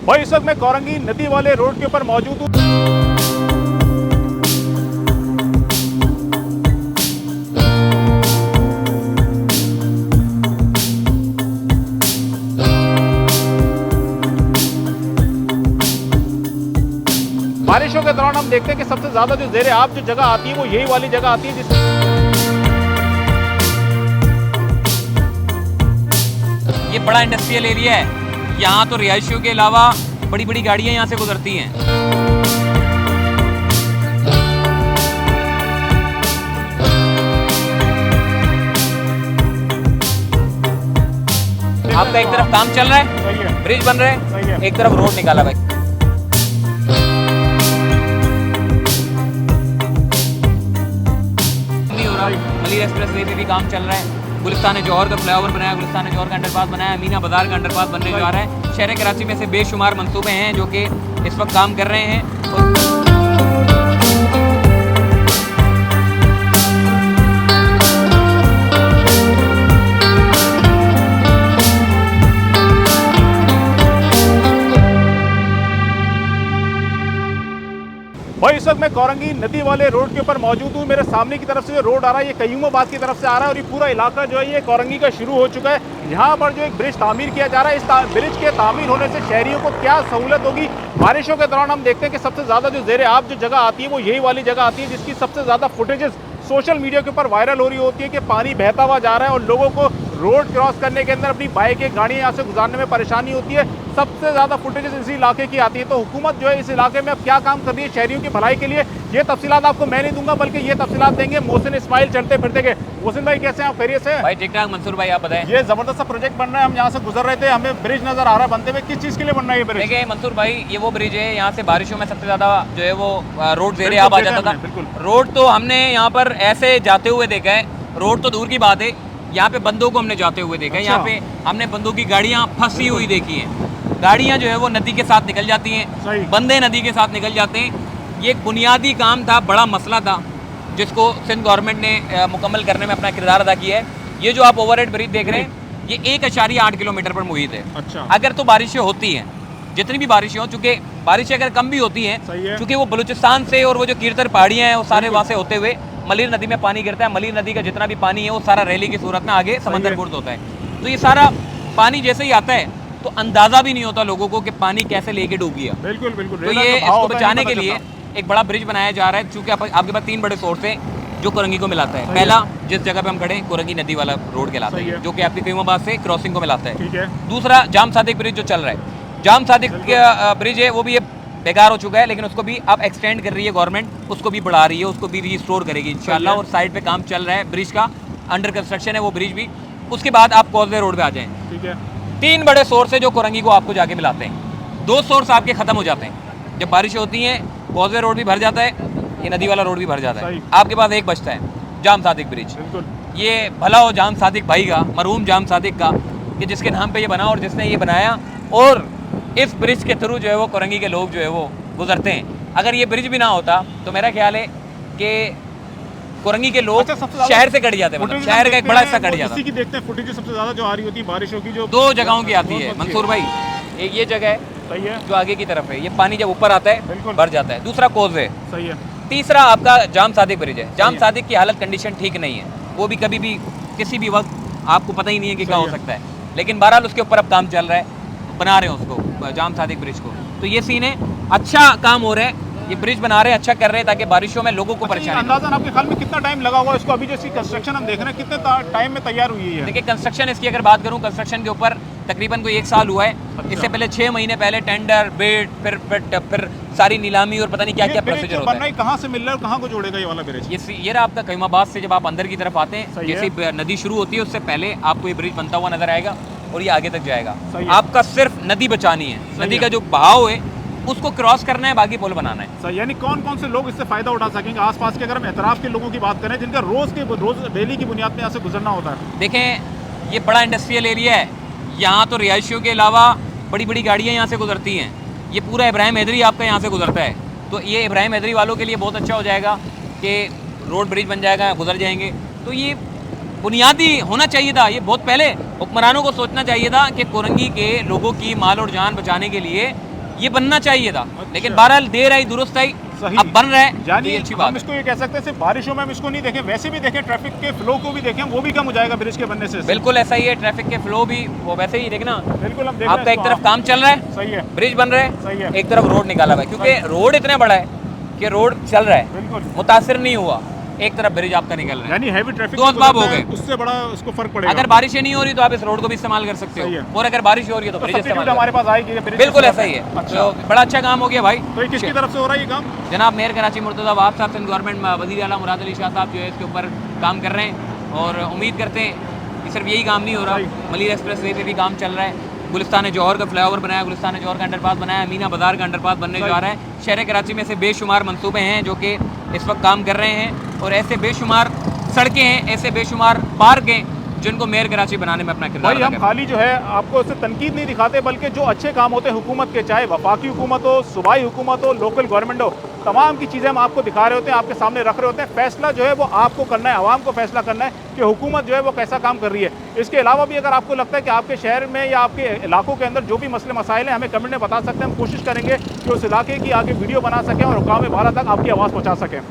भाई इस वक्त मैं कोरंगी नदी वाले रोड के ऊपर मौजूद हूँ। बारिशों के दौरान हम देखते हैं कि सबसे ज्यादा जो ज़ेरे आब जो जगह आती है वो यही वाली जगह आती है ये बड़ा इंडस्ट्रियल एरिया है। यहाँ तो रिहायशियों के अलावा बड़ी बड़ी गाड़ियाँ यहाँ से गुजरती हैं। आपका एक तरफ काम चल रहा है, ब्रिज बन रहे हैं, एक तरफ रोड निकाला भाई। नहीं हो रहा, मलिर एक्सप्रेस वे पे भी काम चल रहा है। गुलिस्तान जौहर का फ्लाईओवर बनाया, गुलिस्तान जौहर का अंडरपास बनाया, अमीना बाजार का अंडरपास बनने जा रहा है। शहर कराची में से बेशुमार मंसूबे हैं जो कि इस वक्त काम कर रहे हैं। भाई इस वक्त मैं कोरंगी नदी वाले रोड के ऊपर मौजूद हूँ। मेरे सामने की तरफ से जो रोड आ रहा है ये कयूमाबाद की तरफ से आ रहा है और ये पूरा इलाका जो है ये कोरंगी का शुरू हो चुका है। यहाँ पर जो एक ब्रिज तामीर किया जा रहा है, इस ब्रिज के तामीर होने से शहरियों को क्या सहूलत होगी। बारिशों के दौरान हम देखते हैं कि सबसे ज़्यादा जो ज़ेरे आब जो जगह आती है वो यही वाली जगह आती है जिसकी सबसे ज़्यादा फुटेजेस सोशल मीडिया के ऊपर वायरल हो रही होती है कि पानी बहता हुआ जा रहा है और लोगों को रोड क्रॉस करने के अंदर अपनी बाइकें गाड़ियाँ यहाँ से गुजारने में परेशानी होती है। सबसे ज़्यादा फुटेजेस इसी इलाके की आती है। तो हुकूमत जो है इस इलाके में अब क्या काम कर रही है शहरियों की भलाई के लिए, ये तफसीलात आपको मैं नहीं दूंगा बल्कि ये तफसीलात देंगे मोहसिन इस्माइल चलते फिरते के। मोहसिन भाई कैसे हैं आप, खैरियत से? भाई ठीक ठाक। मंसूर भाई आप बताएं। ये जबरदस्त प्रोजेक्ट बन रहा है, हम यहाँ से गुजर रहे थे, हमें ब्रिज नजर आ रहा है बनते हुए। किस चीज़ के लिए बन रहा है ये ब्रिज? देखिए मंसूर भाई, ये वो ब्रिज है यहाँ से बारिशों में सबसे ज़्यादा जो है वो रोड ज़ेरे आब आ जाता था। रोड तो हमने यहाँ पर ऐसे जाते हुए देखा है, रोड तो दूर की बात है, यहाँ पे बंदों को हमने जाते हुए देखा है। यहाँ पे हमने बंदों की गाड़ियाँ फंसी हुई देखी हैं। गाड़ियाँ जो है वो नदी के साथ निकल जाती हैं, बंदे नदी के साथ निकल जाते हैं। ये एक बुनियादी काम था, बड़ा मसला था जिसको सिंध गवर्नमेंट ने मुकम्मल करने में अपना किरदार अदा किया है। ये जो आप ओवरहेड ब्रिज देख रहे हैं ये 1.8 किलोमीटर पर मुहित है। अच्छा। अगर तो बारिशें होती हैं, जितनी भी बारिशें हों, चूँकि बारिशें अगर कम भी होती हैं, चूँकि वो बलूचिस्तान से और वो जो कीरतर पहाड़ियाँ हैं वो सारे वहाँ से होते हुए मलिर नदी में पानी गिरता है। मलिर नदी का जितना भी पानी है वो सारा रैली की सूरत में आगे समंदर बुर्द होता है। तो ये सारा पानी जैसे ही आता है तो अंदाजा भी नहीं होता लोगों को कि पानी कैसे लेके डूब गया। बिल्कुल बिल्कुल। तो ये इसको बचाने के लिए एक बड़ा ब्रिज बनाया जा रहा है। चूँकि आपके पास 3 बड़े सोर्स हैं जो कोरंगी को मिलाता है। पहला जिस जगह पे हम खड़े हैं कोरंगी नदी वाला रोड कहलाता है जो कि आपके कयूमाबाद से क्रॉसिंग को मिलाता है। दूसरा जाम सादिक ब्रिज जो चल रहा है, जाम सादिक ब्रिज है वो भी बेकार हो चुका है लेकिन उसको भी अब एक्सटेंड कर रही है गवर्नमेंट, उसको भी बढ़ा रही है, उसको भी रिस्टोर करेगी इंशाल्लाह। और साइड पे काम चल रहा है, ब्रिज का अंडर कंस्ट्रक्शन है वो ब्रिज भी। उसके बाद आप कॉजवे रोड पे आ जाएं। ठीक है। 3 बड़े सोर्स है जो कोरंगी को आपको जाके मिलाते हैं। 2 सोर्स आपके खत्म हो जाते हैं जब बारिश होती है, कॉजवे रोड भी भर जाता है, ये नदी वाला रोड भी भर जाता है। आपके पास एक बचता है जाम सादिक ब्रिज। ये भला हो जाम सादिक भाई का, मरहूम जाम सादिक का, कि जिसके नाम पे ये बना और जिसने ये बनाया। और इस ब्रिज के थ्रू जो है वो कोरंगी के लोग जो है वो गुजरते हैं। अगर ये ब्रिज भी ना होता तो मेरा ख्याल है कि कोरंगी के लोग शहर से कट जाते, मतलब शहर का एक बड़ा हिस्सा कट जाता। इसी की देखते हैं फुटेज सबसे ज्यादा जो आ रही होती है बारिशों की, जो 2 जगहों की आती है मंसूर भाई। एक ये जगह है सही है जो आगे की तरफ है, ये पानी जब ऊपर आता है भर जाता है। दूसरा कोजवे सही है। तीसरा आपका जाम सादिक ब्रिज है। जाम सादिक की हालत कंडीशन ठीक नहीं है, वो भी कभी भी किसी भी वक्त आपको पता ही नहीं है कि क्या हो सकता है। लेकिन बहरहाल उसके ऊपर अब काम चल रहा है, बना रहे हैं उसको, जाम सादिक ब्रिज को। तो ये सीन है, अच्छा काम हो रहा है, ये ब्रिज बना रहे हैं, अच्छा कर रहे हैं ताकि बारिशों में लोगों को परेशानी। अंदाज़न आपके ख्याल में कितना टाइम लगा हुआ इसको? अभी जैसी कंस्ट्रक्शन हम देख रहे हैं कितने टाइम में तैयार हुई है? देखिए कंस्ट्रक्शन इसकी अगर बात करूं, कंस्ट्रक्शन के ऊपर तकरीबन कोई 1 साल हुआ है। इससे पहले 6 महीने पहले टेंडर, बिड, फिर सारी नीलामी और पता नहीं क्या क्या प्रोसीजर होता है। कहाँ से मिल रहा है और कहाँ को जोड़ेगा ये वाला ब्रिज? ये रहा आपका कयूमाबाद से जब आप अंदर की तरफ आते हैं, जैसे नदी शुरू होती है उससे पहले आपको ये ब्रिज बनता हुआ नजर आएगा और ये आगे तक जाएगा। आपका सिर्फ नदी बचानी है, नदी का जो बहाव है उसको क्रॉस करना है, बाकी पुल बनाना है। सही। यानी कौन कौन से लोग इससे फायदा उठा सकेंगे आसपास के? अगर हम एतराफ के लोगों की बात करें जिनका रोज डेली की बुनियाद में यहाँ से गुजरना होता है। देखें ये बड़ा इंडस्ट्रियल एरिया है, यहाँ तो रिहायशियों के अलावा बड़ी बड़ी गाड़ियाँ यहाँ से गुजरती हैं। ये पूरा इब्राहिम हैदरी आपका यहाँ से गुजरता है, तो ये इब्राहिम हैदरी वालों के लिए बहुत अच्छा हो जाएगा कि रोड ब्रिज बन जाएगा, गुजर जाएंगे। तो ये बुनियादी होना चाहिए था, ये बहुत पहले हुक्मरानों को सोचना चाहिए था कि कोरंगी के लोगों की माल और जान बचाने के लिए ये बनना चाहिए था, अच्छा। लेकिन बहरहाल देर आई दुरुस्त आई, सही। अब बन रहा है, तो यानी ये अच्छी हम बात है। इसको ये कह सकते हैं सिर्फ बारिशों में हम इसको नहीं देखें, वैसे भी देखें, ट्रैफिक के फ्लो को भी देखें, वो भी कम हो जाएगा ब्रिज के बनने से। बिल्कुल ऐसा ही है, ट्रैफिक के फ्लो भी वो वैसे ही देखना, बिल्कुल हम देख रहे हैं आपका एक इसको, तरफ काम चल रहा है, सही है, ब्रिज बन रहा सही है। है, एक तरफ रोड निकाला हुआ है, क्योंकि रोड इतना बड़ा है कि रोड चल रहा है, बिल्कुल। मुतासिर नहीं हुआ, एक तरफ ब्रिज आपका निकल रहा है। यानी हैवी ट्रैफिक दो असबाब हो गए। उससे बड़ा उसको फर्क पड़ेगा। अगर बारिशें नहीं हो रही तो आप इस रोड को भी इस्तेमाल कर सकते सही हो, है। और अगर बारिश हो रही है तो ब्रिज इस्तेमाल सब्स्टिट्यूट कर हमारे सकते पास आएगी ब्रिज हो। बिल्कुल ऐसा ही है, अच्छा। तो बड़ा अच्छा काम हो गया भाई। तो ये किसकी तरफ से हो रहा है ये काम? जनाब मेयर कराची मुर्तज़ा वहाब साहब, सिंध गवर्नमेंट वज़ीर आला मुराद अली शाह साहब जो है इसके ऊपर काम कर रहे हैं, और उम्मीद करते हैं कि सिर्फ यही काम नहीं हो रहा, मलिर एक्सप्रेस वे पे भी काम चल रहा है, गुलिस्तान जौहर का फ्लाईओवर बनाया, गुलिस्तान जौहर का अंडरपास बनाया, अमीना बाजार का अंडरपास बनने जा रहा है। शहर कराची में से बेशुमार मंसूबे हैं जो कि इस वक्त काम कर रहे हैं, और ऐसे बेशुमार सड़कें हैं, ऐसे बेशुमार पार्क हैं जिनको मेयर कराची बनाने में अपना किरदार भाई अदा हम कर रहे हैं। खाली जो है आपको उससे तनकीद नहीं दिखाते, बल्कि जो अच्छे काम होते हैं हुकूमत के, चाहे वफाकी हुकूमत हो, सूबाई हुकूमत हो, लोकल गवर्नमेंट हो, तमाम की चीज़ें हम आपको दिखा रहे होते हैं, आपके सामने रख रहे होते हैं। फैसला जो है वो आपको करना है, आवाम को फैसला करना है कि हुकूमत जो है वो कैसा काम कर रही है। इसके अलावा भी अगर आपको लगता है कि आपके शहर में या आपके इलाकों के अंदर जो भी मसले मसाइल हैं, हमें कमेंट में बता सकते हैं, हम कोशिश करेंगे कि उस इलाके की आगे वीडियो बना सकें और हुकाम बाला तक आपकी आवाज़ पहुँचा सकें।